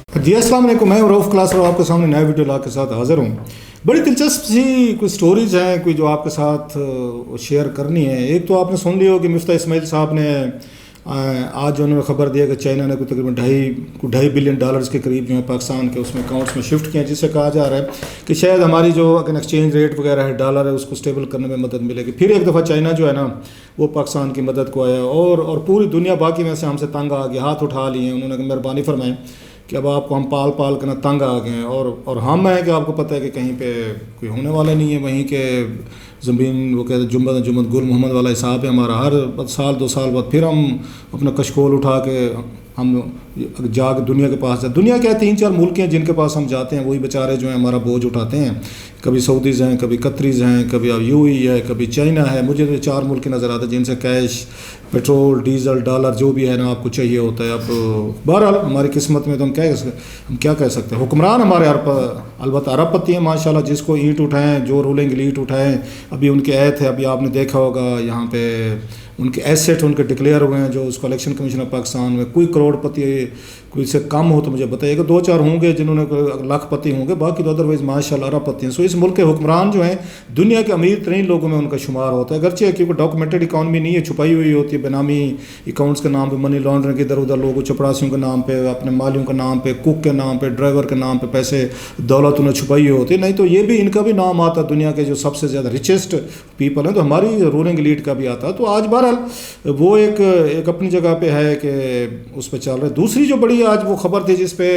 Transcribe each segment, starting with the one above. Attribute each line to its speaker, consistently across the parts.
Speaker 1: جی السلام علیکم، میں رؤف کلاس اور آپ کے سامنے نیا ویڈیو لا کے ساتھ حاضر ہوں۔ بڑی دلچسپ سی کوئی سٹوریز ہیں کوئی جو آپ کے ساتھ شیئر کرنی ہے۔ ایک تو آپ نے سن لی ہو کہ مفتاح اسماعیل صاحب نے آج جو انہوں نے خبر دیا کہ چائنا نے کوئی تقریباً $2.5 بلین کے قریب جو ہے پاکستان کے اس میں اکاؤنٹس میں شفٹ کیے ہیں، جس سے کہا جا رہا ہے کہ شاید ہماری جو ایکسچینج ریٹ وغیرہ ہے ڈالر ہے اس کو اسٹیبل کرنے میں مدد ملے گی۔ پھر ایک دفعہ چائنا جو ہے نا وہ پاکستان کی مدد کو آیا اور پوری دنیا باقی میں سے ہم سے تنگ آ گیا، ہاتھ اٹھا لیے ہیں انہوں نے، مہربانی فرمائیں کہ اب آپ کو ہم پال کے نا تنگ آ گئے ہیں اور ہم ہیں کہ آپ کو پتہ ہے کہ کہیں پہ کوئی ہونے والا نہیں ہے، وہیں کے زمین وہ کہتے ہیں جمعت گل محمد والا حساب ہے ہمارا، ہر سال 2 سال بعد پھر ہم اپنا کشکول اٹھا کے ہم جا کے دنیا کے پاس جاتے۔ دنیا کے 3-4 ملک ہیں جن کے پاس ہم جاتے ہیں، وہی بیچارے جو ہیں ہمارا بوجھ اٹھاتے ہیں۔ کبھی سعودیز ہیں، کبھی قطریز ہیں، کبھی اب UAE ہے، کبھی چائنا ہے۔ مجھے تو 4 ملک نظر آتے ہیں جن سے کیش، پیٹرول، ڈیزل، ڈالر جو بھی ہے نا آپ کو چاہیے ہوتا ہے۔ اب بہرحال ہماری قسمت میں تو ہم کیا کہہ سکتے ہیں، حکمران ہمارے البتہ ارب پتی ہیں ماشاءاللہ، جس کو اینٹ اٹھائیں، جو رولنگ لیٹ اٹھائیں۔ ابھی ان کے ایت ہے، ابھی آپ نے دیکھا ہوگا یہاں پہ ان کے ایسیٹ ان کے ڈکلیئر ہوئے ہیں، جو اس کو الیکشن کمیشن آف پاکستان میں کوئی کروڑ پتی کوئی سے کم ہو تو مجھے بتائیے گا، 2-4 ہوں گے جنہوں نے لاکھ پتی ہوں گے، باقی تو ادروائز ماشاءاللہ ارب پتی ہیں۔ سو اس ملک کے حکمران جو ہیں دنیا کے امیر ترین لوگوں میں ان کا شمار ہوتا ہے، اگرچہ کیونکہ ڈاکومنٹڈ اکانومی نہیں ہے، چھپائی ہوئی ہوتی ہے، بینامی اکاؤنٹس کے نام پہ منی لانڈرنگ، ادھر ادھر لوگوں چپڑاسیوں کے نام پہ، اپنے مالیوں کے نام پہ، کوک کے نام پہ، ڈرائیور کے نام پہ پیسے دولت انہیں چھپائی ہوئی ہوتی ہے۔ نہیں تو یہ بھی ان کا بھی نام آتا دنیا کے جو سب سے زیادہ ریچسٹ پیپل ہیں، تو ہماری رولنگ لیڈ کا بھی آتا۔ تو آج بہرحال وہ ایک اپنی جگہ پہ ہے کہ اس پہ چل رہے۔ دوسری جو بڑی آج وہ خبر تھی جس پہ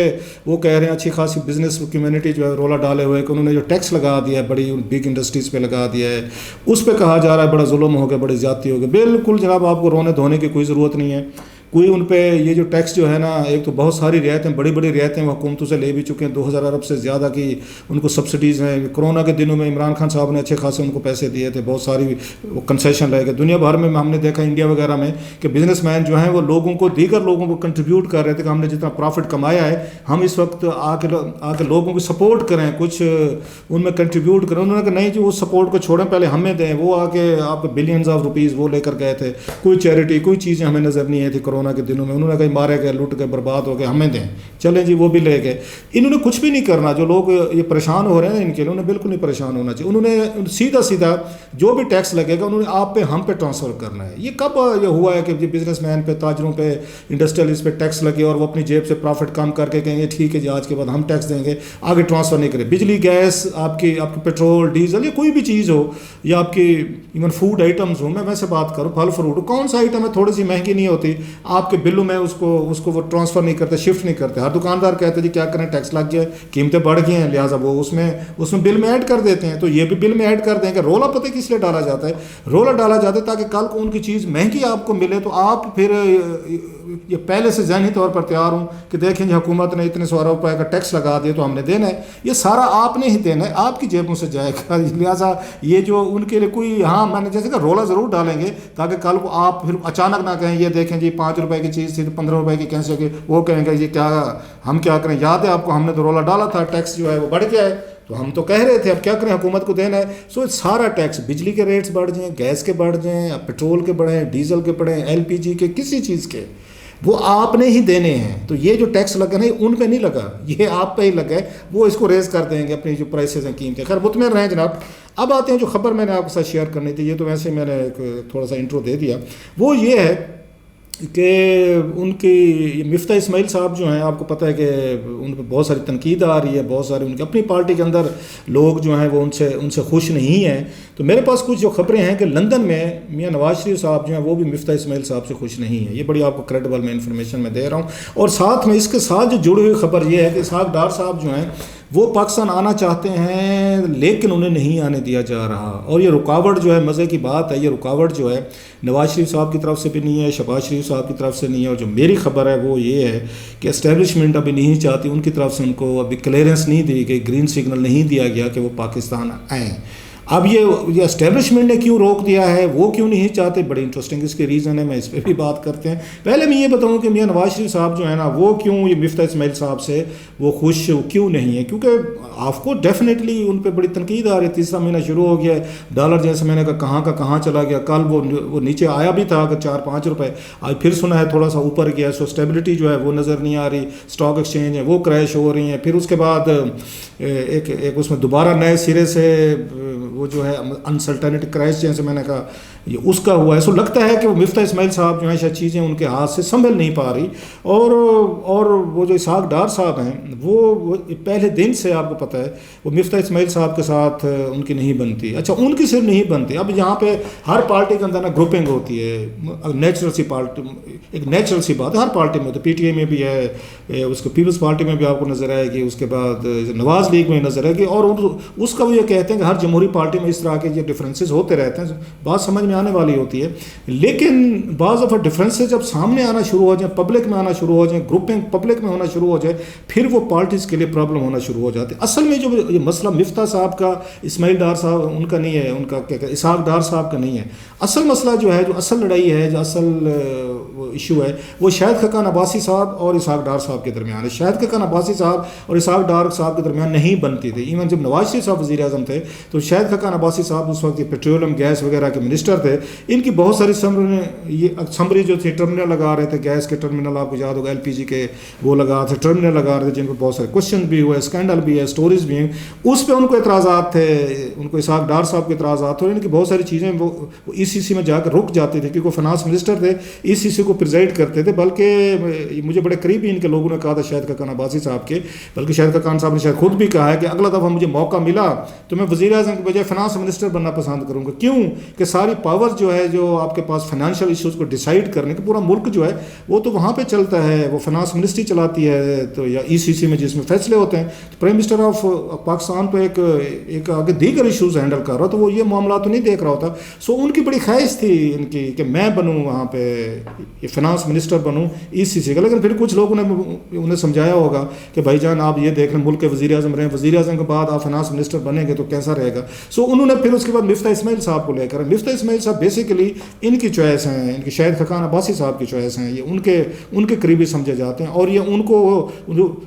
Speaker 1: وہ کہہ رہے ہیں اچھی خاصی بزنس کمیونٹی جو ہے رولا ڈالے ہوئے کہ انہوں نے جو ٹیکس لگا دیا ہے بڑی بگ انڈسٹریز پہ لگا دیا ہے، اس پہ کہا جا رہا ہے بڑا ظلم ہو گیا، بڑی زیادتی ہو گئی۔ بالکل جناب، آپ کو رونے دھونے کی کوئی ضرورت نہیں ہے، کوئی ان پہ یہ جو ٹیکس جو ہے نا، ایک تو بہت ساری رعایتیں، بڑی بڑی رعایتیں وہ حکومتوں سے لے بھی چکے ہیں، 2000 ارب سے زیادہ کی ان کو سبسڈیز ہیں۔ کرونا کے دنوں میں عمران خان صاحب نے اچھے خاصے ان کو پیسے دیے تھے، بہت ساری وہ کنسیشن لے گئے۔ دنیا بھر میں ہم نے دیکھا انڈیا وغیرہ میں کہ بزنس مین جو ہیں وہ دیگر لوگوں کو کنٹریبیوٹ کر رہے تھے کہ ہم نے جتنا پروفٹ کمایا ہے ہم اس وقت آ کے لوگوں کو سپورٹ کریں، کچھ ان میں کنٹریبیوٹ کریں۔ انہوں نے کہا نہیں جی، وہ سپورٹ کو چھوڑیں، پہلے ہمیں دیں۔ وہ آ کے آپ بلینز آف روپیز وہ لے کر گئے تھے، کوئی چیریٹی کوئی چیزیں ہمیں نظر نہیں آئی تھی کرونا کے دنوں میں۔ انہوں نے کہیں مارے گئے، لوٹ گئے، برباد ہو گئے، ہمیں دیں، چلیں جی وہ بھی لے گئے۔ انہوں نے کچھ بھی نہیں کرنا، جو لوگ یہ پریشان ہو رہے ہیں ان کے لیے، انہوں نے بالکل نہیں پریشان ہونا چاہیے۔ انہوں نے سیدھا جو بھی ٹیکس لگے گا انہوں نے آپ پہ ہم پہ ٹرانسفر کرنا ہے۔ یہ کب یہ ہوا ہے کہ بزنس مین پہ، تاجروں پہ، انڈسٹریلسٹ پہ ٹیکس لگے اور وہ اپنی جیب سے پروفٹ کم کر کے کہیں گے ٹھیک ہے جی آج کے بعد ہم ٹیکس دیں گے، آگے ٹرانسفر نہیں کرے۔ بجلی، گیس، آپ کی پیٹرول، ڈیزل، یا کوئی بھی چیز ہو، یا آپ کی ایون فوڈ آئٹمز ہوں، میں ویسے بات کروں، پھل فروٹ، کون سا آئٹم ہے تھوڑی سی مہنگی نہیں ہوتی آپ کے بلوں میں اس کو وہ ٹرانسفر نہیں کرتے، شفٹ نہیں کرتے۔ ہر دکاندار کہتے ہیں جی کیا کریں، ٹیکس لگ گیا ہے، قیمتیں بڑھ گئی ہیں، لہٰذا وہ اس میں بل میں ایڈ کر دیتے ہیں۔ تو یہ بھی بل میں ایڈ کر دیں کہ رولا پتہ کس لیے ڈالا جاتا ہے، رولا ڈالا جاتا ہے تاکہ کل کو ان کی چیز مہنگی آپ کو ملے تو آپ پھر یہ پہلے سے ذہنی طور پر تیار ہوں کہ دیکھیں جی حکومت نے اتنے 100 روپے کا ٹیکس لگا دیا تو ہم نے دینا ہے، یہ سارا آپ نے ہی دینا ہے، آپ کی جیبوں سے جائے گا۔ لہٰذا یہ جو ان کے لیے کوئی، ہاں میں نے جیسے کہ رولا ضرور ڈالیں گے تاکہ کل کو آپ پھر اچانک نہ کہیں یہ دیکھیں جی 5 روپے کی چیز تھی 15 روپے کی کیسے کہ وہ کہیں گے یہ ہم کیا کریں، یاد ہے آپ کو ہم نے تو رولا ڈالا تھا، ٹیکس جو ہے وہ بڑھ گیا ہے، تو ہم تو کہہ رہے تھے اب کیا کریں، حکومت کو دینا ہے۔ سو سارا ٹیکس، بجلی کے ریٹس بڑھ جائیں، گیس کے بڑھ جائیں، پیٹرول کے بڑھیں، ڈیزل کے بڑھیں، LPG کے، کسی چیز کے، وہ آپ نے ہی دینے ہیں۔ تو یہ جو ٹیکس لگا نہیں ان پہ نہیں لگا، یہ آپ پہ ہی لگا ہے، وہ اس کو ریز کر دیں گے اپنی جو پرائسز ہیں، قیمتیں۔ خیر مطمئن رہیں جناب۔ اب آتے ہیں جو خبر میں نے آپ کے ساتھ شیئر کرنی تھی، یہ تو ویسے میں نے تھوڑا سا انٹرو دے دیا، وہ یہ ہے کہ ان کی مفتاح اسماعیل صاحب جو ہیں، آپ کو پتہ ہے کہ ان پہ بہت ساری تنقید آ رہی ہے، بہت سارے ان کی اپنی پارٹی کے اندر لوگ جو ہیں وہ ان سے خوش نہیں ہیں۔ تو میرے پاس کچھ جو خبریں ہیں کہ لندن میں میاں نواز شریف صاحب جو ہیں وہ بھی مفتاح اسماعیل صاحب سے خوش نہیں ہیں۔ یہ بڑی آپ کو کریڈیبل میں انفارمیشن میں دے رہا ہوں، اور ساتھ میں اس کے ساتھ جو جڑی ہوئی خبر یہ ہے کہ اسحاق ڈار صاحب جو ہیں وہ پاکستان آنا چاہتے ہیں لیکن انہیں نہیں آنے دیا جا رہا، اور یہ رکاوٹ جو ہے، مزے کی بات ہے، یہ رکاوٹ جو ہے نواز شریف صاحب کی طرف سے بھی نہیں ہے، شہباز شریف صاحب کی طرف سے نہیں ہے، اور جو میری خبر ہے وہ یہ ہے کہ اسٹیبلشمنٹ ابھی نہیں چاہتی، ان کی طرف سے ان کو ابھی کلیئرنس نہیں دی گئی، گرین سگنل نہیں دیا گیا کہ وہ پاکستان آئیں۔ اب یہ اسٹیبلشمنٹ نے کیوں روک دیا ہے، وہ کیوں نہیں چاہتے، بڑی انٹرسٹنگ اس کے ریزن ہے، میں اس پہ بھی بات کرتے ہیں۔ پہلے میں یہ بتاؤں کہ میاں نواز شریف صاحب جو ہے نا، وہ کیوں یہ مفتاح اسماعیل صاحب سے وہ خوش کیوں نہیں ہے، کیونکہ آپ کو ڈیفینیٹلی ان پہ بڑی تنقید آ رہی ہے۔ تیسرا مہینہ شروع ہو گیا ہے، ڈالر جیسے میں نے کہا کہاں چلا گیا، کل وہ نیچے آیا بھی تھا اگر 4-5 روپے، آج پھر سنا ہے تھوڑا سا اوپر گیا، سو اسٹیبلٹی جو ہے وہ نظر نہیں آ رہی، اسٹاک ایکسچینج ہے وہ کریش ہو رہی ہیں۔ پھر اس کے بعد ایک اس میں دوبارہ نئے سرے سے وہ جو ہے انسرٹنٹی کرائس جیسے میں نے کہا یہ اس کا ہوا ہے۔ سو لگتا ہے کہ وہ مفتاح اسماعیل صاحب جو ہیں شاید چیزیں ان کے ہاتھ سے سنبھل نہیں پا رہی، اور وہ جو اسحاق ڈار صاحب ہیں وہ پہلے دن سے آپ کو پتہ ہے وہ مفتاح اسماعیل صاحب کے ساتھ ان کی نہیں بنتی۔ اچھا ان کی صرف نہیں بنتی، اب یہاں پہ ہر پارٹی کے اندر نا گروپنگ ہوتی ہے، نیچرل سی پارٹی، ایک نیچرل سی بات ہے، ہر پارٹی میں، تو پی ٹی اے میں بھی ہے، اس کو پیپلز پارٹی میں بھی آپ کو نظر آئے گی، اس کے بعد نواز لیگ میں نظر آئے گی، اور اس کا وہ یہ کہتے ہیں کہ ہر جمہوری پارٹی میں اس طرح کے یہ ڈفرینسز ہوتے رہتے ہیں، بات سمجھ میں آنے والی ہوتی ہے۔ لیکن بعض دفعہ ڈفرینسز جب سامنے آنا شروع ہو جائیں، پبلک میں آنا شروع ہو جائیں، گروپنگ پبلک میں ہونا شروع ہو جائے، پھر وہ پارٹیز کے لیے پرابلم ہونا شروع ہو جاتے ہیں۔ اصل میں جو یہ مسئلہ مفتاح صاحب کا، اسماعیل ڈار صاحب ان کا نہیں ہے، ان کا کیا کہتے ہیں اسحاق ڈار صاحب کا نہیں ہے، اصل مسئلہ جو ہے، جو اصل لڑائی ہے، جو اصل ایشو ہے، وہ شاہد خاقان عباسی صاحب اور اسحاق ڈار صاحب کے درمیان ہے۔ شاہد خاقان عباسی صاحب اور اسحاق ڈار صاحب کے درمیان نہیں بنتی تھی، ایون جب نواز شریف صاحب وزیر اعظم تھے تو شاہد خاقان عباسی صاحب اس وقت پیٹرولیم گیس وغیرہ کے منسٹر تھے، ان کی بہت ساری اسمبلی جو تھی ٹرمینل لگا رہے تھے، گیس کے ٹرمینل آپ کو یاد ہوگا، ایل پی جی کے وہ لگا تھے، ٹرمینل لگا رہے تھے، جن کو بہت سارے کوشچن بھی ہوئے، اسکینڈل بھی ہے، سٹوریز بھی ہیں، اس پہ ان کو اعتراضات تھے، ان کو اسحاق ڈار صاحب کے اعتراضات تھے، ان کی بہت ساری چیزیں وہ ای سی سی میں جا کر رک جاتی تھی، کیونکہ وہ فنانس منسٹر تھے، ای سی سی کو پریزائڈ کرتے تھے، بلکہ مجھے بڑے قریبی ان کے لوگوں نے کہا تھا شاہد خاقان عباسی صاحب کے، بلکہ شاہد خاقان صاحب نے شاید خود بھی کہا ہے کہ اگلا دفعہ مجھے موقع ملا تو میں وزیر اعظم کے بجائے فنانس منسٹر بننا پسند کروں گا۔ کیوں کہ ساری پاور جو ہے، جو آپ کے پاس فائنینشیل ایشوز کو ڈیسائیڈ کرنے کا، پورا ملک جو ہے وہ تو وہاں پہ چلتا ہے، وہ فنانس منسٹری چلاتی ہے، تو یا ای سی سی میں جس میں فیصلے ہوتے ہیں، تو پرائم منسٹر آف پاکستان تو ایک آگے دیگر ایشوز ہینڈل کر رہا، تو وہ یہ معاملات تو نہیں دیکھ رہا ہوتا۔ سو ان کی بڑی خواہش تھی ان کی کہ میں بنوں وہاں پہ یہ فنانس منسٹر بنوں ای سی سی کا، لیکن پھر کچھ لوگوں نے انہیں سمجھایا ہوگا کہ بھائی جان آپ یہ دیکھ لیں ملک کے وزیر اعظم رہے، وزیر اعظم کے بعد آپ فنانس منسٹر بنیں گے تو کیسا رہے گا۔ سو انہوں نے پھر اس کے بعد مفتاح اسماعیل صاحب کو لے کر، مفتاح اسماعیل صاحب بیسیکلی ان کی چوائس ہیں، ان کی شاہد خاقان عباسی صاحب کی چوائس ہیں، یہ ان کے قریبی سمجھے جاتے ہیں، اور یہ ان کو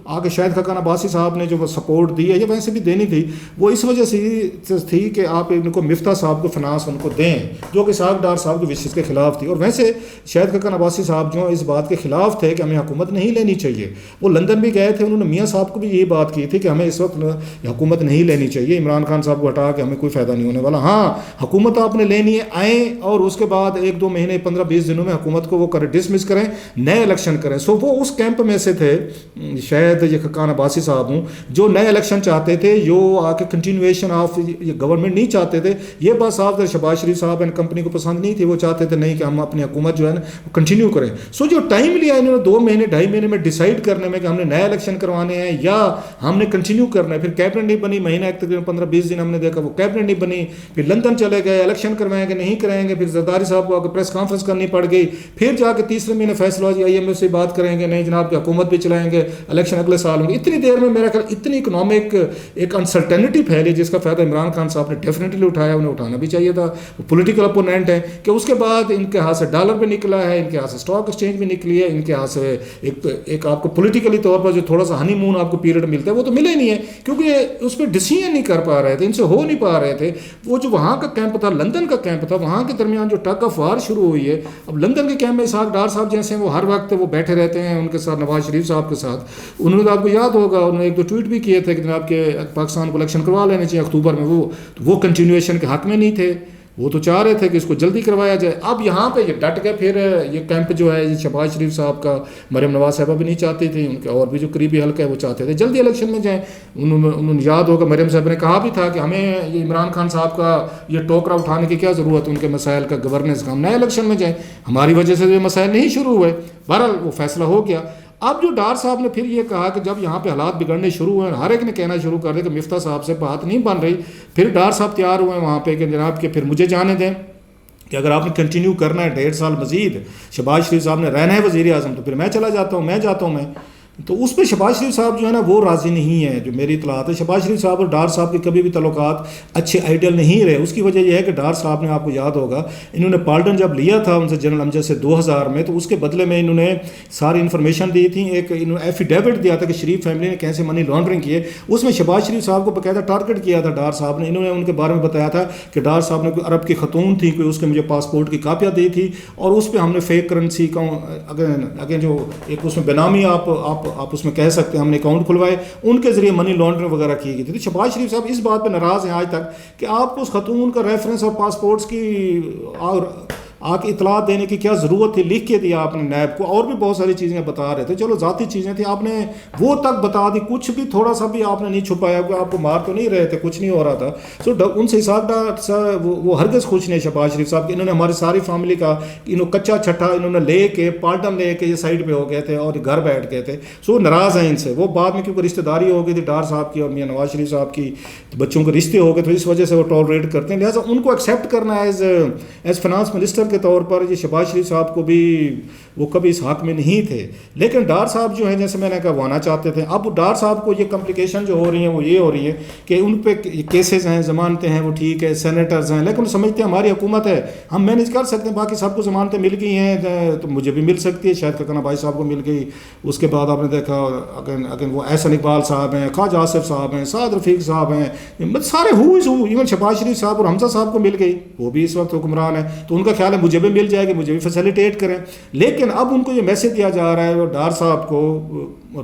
Speaker 1: آگے شاہد خاقان عباسی صاحب نے جو سپورٹ دی ہے، یہ ویسے بھی دینی تھی، وہ اس وجہ سے تھی کہ آپ ان کو مفتاح صاحب کو فنانس ان کو دیں، جو کہ اسحاق ڈار صاحب کی وشز کے خلاف تھی۔ اور ویسے شاہد خاقان عباسی صاحب جو اس بات کے خلاف تھے کہ ہمیں حکومت نہیں لینی چاہیے، وہ لندن بھی گئے تھے، انہوں نے میاں صاحب کو بھی یہی بات کی تھی کہ ہمیں اس وقت حکومت نہیں لینی چاہیے، عمران خان صاحب کو ہٹا کے ہمیں کوئی فائدہ نہیں ہونے والا، ہاں حکومت آپ نے لینی ہے آئیں، اور اس کے بعد 1-2 مہینے 15-20 دنوں میں حکومت کو وہ کریں، ڈسمس کریں، نئے الیکشن کریں۔ سو وہ اس کیمپ میں سے تھے، شاید یہ خاقان عباسی صاحب ہوں، جو نئے الیکشن چاہتے تھے، جو آ کے کنٹینویشن آف یہ گورنمنٹ نہیں چاہتے تھے، یہ بات صاف ہے، شہباز شریف صاحب اینڈ کمپنی کو پسند نہیں تھی، وہ چاہتے تھے نہیں کہ ہم اپنی حکومت جو ہے نا کنٹینیو کریں۔ سو جو ٹائم لیا انہوں نے 2 مہینے 2.5 مہینے میں ڈیسائیڈ کرنے میں کہ ہم نے نئے الیکشن کروانے ہیں یا ہم نے کنٹینیو کرنا ہے، پھر کیبنٹ نہیں بنی، مہینہ ایک تقریباً 15-20 دن ہم نے دیکھا وہ کیبنٹ نہیں بنی، پھر لندن چلے گئے، الیکشن کروائیں گے نہیں کرائیں گے، پھر زرداری صاحب کو آ کے پریس کانفرنس کرنی پڑ گئی، پھر جا کے تیسرے مہینے فیصلہ ہوا جی آئی ایم ایف سے بات کریں گے، نہیں جناب کہ حکومت بھی چلائیں گے، الیکشن اگلے سال ہوں گے۔ اتنی دیر میں میرا خیال اتنی اکنامک ایک انسرٹنٹی پھیلی جس کا فائدہ عمران خان صاحب نے ڈیفینیٹلی اٹھایا، انہیں اٹھانا بھی چاہیے تھا، وہ پولیٹیکل اپوننٹ ہیں، کہ اس کے بعد ان کے ہاتھ سے ڈالر بھی نکلا ہے، ان کے ہاتھ سے اسٹاک ایکسچینج بھی نکلی ہے، ان کے ہاتھ سے ایک آپ کو پولیٹیکلی طور پر جو تھوڑا سا ہنی مون آپ کو پیریڈ ملتا ہے وہ تو ملا ہی نہیں ہے، کیونکہ اس پہ ڈیسیژن نہیں کر پا رہے تھے، ان سے ہو نہیں پا رہے تھے۔ وہ جو وہاں کا کیمپ تھا، لندن کا کیمپ تھا، وہاں کے درمیان جو ٹگ آف وار شروع ہوئی ہے، اب لندن کے کیمپ میں اسحاق ڈار صاحب جیسے ہیں وہ ہر وقت وہ بیٹھے رہتے ہیں ان کے ساتھ، نواز شریف صاحب کے ساتھ، انہوں نے آپ کو یاد ہوگا انہوں نے 1-2 ٹویٹ بھی کیے تھے کہ جناب کہ پاکستان کو الیکشن کروا لینے چاہیے اکتوبر میں، وہ کنٹینویشن کے حق میں نہیں تھے، وہ تو چاہ رہے تھے کہ اس کو جلدی کروایا جائے۔ اب یہاں پہ یہ ڈٹ گئے، پھر یہ کیمپ جو ہے یہ شہباز شریف صاحب کا، مریم نواز صاحبہ بھی نہیں چاہتی تھی، ان کے اور بھی جو قریبی حلقہ ہے وہ چاہتے تھے جلدی الیکشن میں جائیں۔ انہوں نے یاد ہوگا مریم صاحب نے کہا بھی تھا کہ ہمیں یہ عمران خان صاحب کا یہ ٹوکرا اٹھانے کی کیا ضرورت، ان کے مسائل کا گورننس کا، ہم نئے الیکشن میں جائیں، ہماری وجہ سے یہ مسائل نہیں شروع ہوئے۔ بہرحال وہ فیصلہ ہو گیا۔ اب جو ڈار صاحب نے پھر یہ کہا کہ جب یہاں پہ حالات بگڑنے شروع ہوئے، ہر ایک نے کہنا شروع کر دیا کہ مفتاح صاحب سے بات نہیں بن رہی، پھر ڈار صاحب تیار ہوئے وہاں پہ کہ جناب کہ پھر مجھے جانے دیں، کہ اگر آپ نے کنٹینیو کرنا ہے 1.5 سال مزید، شہباز شریف صاحب نے رہنا ہے وزیر اعظم، تو پھر میں چلا جاتا ہوں، میں جاتا ہوں۔ تو اس پہ شہباز شریف صاحب جو ہے نا وہ راضی نہیں ہے. جو میری اطلاعات ہے شہباز شریف صاحب اور ڈار صاحب کے کبھی بھی تعلقات اچھے آئیڈیل نہیں رہے. اس کی وجہ یہ ہے کہ ڈار صاحب نے آپ کو یاد ہوگا انہوں نے پالٹن جب لیا تھا ان سے جنرل امجد سے 2000 میں تو اس کے بدلے میں انہوں نے ساری انفارمیشن دی تھی. ایک انہوں نے ایفیڈیوٹ دیا تھا کہ شریف فیملی نے کیسے منی لانڈرنگ کی ہے. اس میں شہباز شریف صاحب کو باقاعدہ ٹارگٹ کیا تھا ڈار صاحب نے. انہوں نے ان کے بارے میں بتایا تھا کہ ڈار صاحب نے کوئی عرب کی خاتون تھی کوئی اس کے مجھے پاسپورٹ کی کاپیاں دی تھی اور اس پہ ہم نے فیک کرنسی کا اگین جو ایک اس میں بینامی آپ اس میں کہہ سکتے ہم نے اکاؤنٹ کھلوائے ان کے ذریعے منی لانڈرنگ وغیرہ کی گئی تھی. تو شہباز شریف صاحب اس بات پہ ناراض ہیں آج تک کہ آپ کو اس خاتون کا ریفرنس اور پاسپورٹس کی اور آپ کی اطلاعات دینے کی کیا ضرورت تھی. لکھ کے دیا آپ نے نیب کو اور بھی بہت ساری چیزیں بتا رہے تھے. چلو ذاتی چیزیں تھیں آپ نے وہ تک بتا دی. کچھ بھی تھوڑا سا بھی آپ نے نہیں چھپایا کہ آپ کو مار تو نہیں رہے تھے کچھ نہیں ہو رہا تھا. سو ان سے حساب وہ ہرگز خوش نہیں شہباز شریف صاحب کہ انہوں نے ہماری ساری فیملی کا کچا چھٹا انہوں نے لے کے پالٹن لے کے یہ سائڈ پہ ہو گئے تھے اور گھر بیٹھ گئے تھے. سو ناراض ہیں ان سے. وہ بعد میں کیونکہ رشتہ داری ہو گئی تھی ڈار صاحب کی اور میاں نواز شریف صاحب کی بچوں کے رشتے ہو گئے تو اس وجہ سے وہ ٹالریٹ کرتے ہیں. لہٰذا ان کو ایکسیپٹ کرنا ایز فائنانس منسٹر کے طور پر یہ شہباز شریف صاحب کو بھی وہ کبھی اس حق میں نہیں تھے. لیکن ڈار صاحب جو ہیں جیسے میں نے کہا وہ آنا چاہتے تھے. اب ڈار صاحب کو یہ کمپلیکیشن جو ہو رہی ہیں وہ یہ ہو رہی ہے کہ ان پہ کیسز ہیں ضمانتیں ہیں وہ ٹھیک ہے سینیٹرز ہیں لیکن سمجھتے ہیں ہماری حکومت ہے ہم مینیج کر سکتے ہیں. باقی سب کو ضمانتیں مل گئی ہیں تو مجھے بھی مل سکتی ہے شاید ککنا بھائی صاحب کو مل گئی. اس کے بعد آپ نے دیکھا اگین وہ احسن اقبال صاحب ہیں خواجہ آصف صاحب ہیں سعد رفیق صاحب ہیں سارے ایون شہباز شریف صاحب اور حمزہ صاحب کو مل گئی وہ بھی اس وقت حکمران ہیں. تو ان کا خیال ہے مجھے بھی مل جائے گی مجھے بھی فیسیلیٹیٹ کریں. لیکن اب ان کو یہ میسج دیا جا رہا ہے وہ ڈار صاحب کو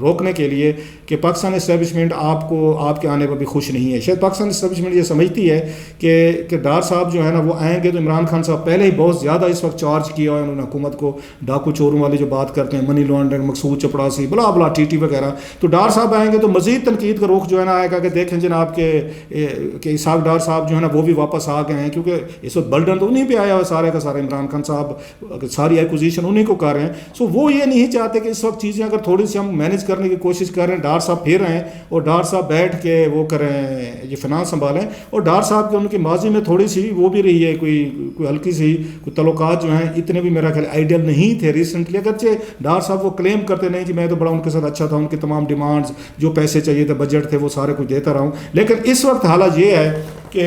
Speaker 1: روکنے کے لیے کہ پاکستان اسٹیبلشمنٹ آپ کے آنے پر بھی خوش نہیں ہے. شاید پاکستان اسٹیبلشمنٹ یہ سمجھتی ہے کہ ڈار صاحب جو ہے نا وہ آئیں گے تو عمران خان صاحب پہلے ہی بہت زیادہ اس وقت چارج کیا ہے انہوں نے حکومت کو ڈاکو چوروں والی جو بات کرتے ہیں منی لانڈرنگ مقصود چپڑاسی بلا بلا ٹی وغیرہ. تو ڈار صاحب آئیں گے تو مزید تنقید کا رخ جو ہے نا آئے گا کہ دیکھیں جناب کہ اسحاق ڈار صاحب جو ہے نا وہ بھی واپس آ گئے ہیں کیونکہ اس وقت برڈن تو انہیں پہ آیا ہوا سارے کا سارا عمران خان صاحب ساری ایکوزیشن انہیں کو کر رہے ہیں. سو وہ یہ نہیں چاہتے کہ اس وقت چیزیں اگر تھوڑی سی ہم مینیج کرنے کی کوشش کر رہے ہیں ڈار صاحب پھر رہے ہیں اور ڈار صاحب بیٹھ کے وہ کریں یہ فنانس سنبھالیں. اور ڈار صاحب کے ان کی ماضی میں تھوڑی سی وہ بھی رہی ہے کوئی ہلکی سی کوئی تعلقات جو ہیں اتنے بھی میرا خیال آئیڈیل نہیں تھے ریسنٹلی. اگرچہ ڈار صاحب وہ کلیم کرتے نہیں کہ میں تو بڑا ان کے ساتھ اچھا تھا ان کی تمام ڈیمانڈز جو پیسے چاہیے تھے بجٹ تھے وہ سارے کچھ دیتا رہا ہوں. لیکن اس وقت حالت یہ ہے کہ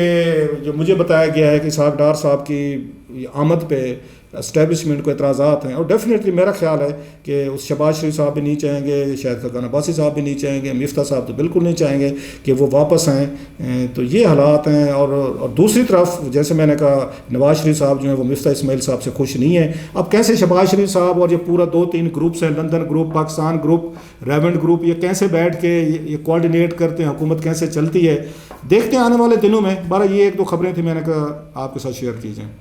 Speaker 1: جو مجھے بتایا گیا ہے کہ اسحاق ڈار صاحب کی آمد پہ اسٹیبلشمنٹ کو اعتراضات ہیں اور ڈیفینیٹلی میرا خیال ہے کہ اس شہباز شریف صاحب بھی نہیں چاہیں گے شاید خاقان عباسی صاحب بھی نہیں چاہیں گے مفتاح صاحب تو بالکل نہیں چاہیں گے کہ وہ واپس آئیں. تو یہ حالات ہیں. اور دوسری طرف جیسے میں نے کہا نواز شریف صاحب جو ہیں وہ مفتاح اسماعیل صاحب سے خوش نہیں ہیں. اب کیسے شہباز شریف صاحب اور یہ پورا 2-3 گروپس ہیں لندن گروپ پاکستان گروپ ریونٹ گروپ یہ کیسے بیٹھ کے یہ کوآرڈینیٹ کرتے ہیں حکومت کیسے چلتی ہے دیکھتے ہیں آنے والے دنوں میں. بارہ یہ 1-2 خبریں تھیں میں نے کہا آپ کے ساتھ شیئر کی جائیں.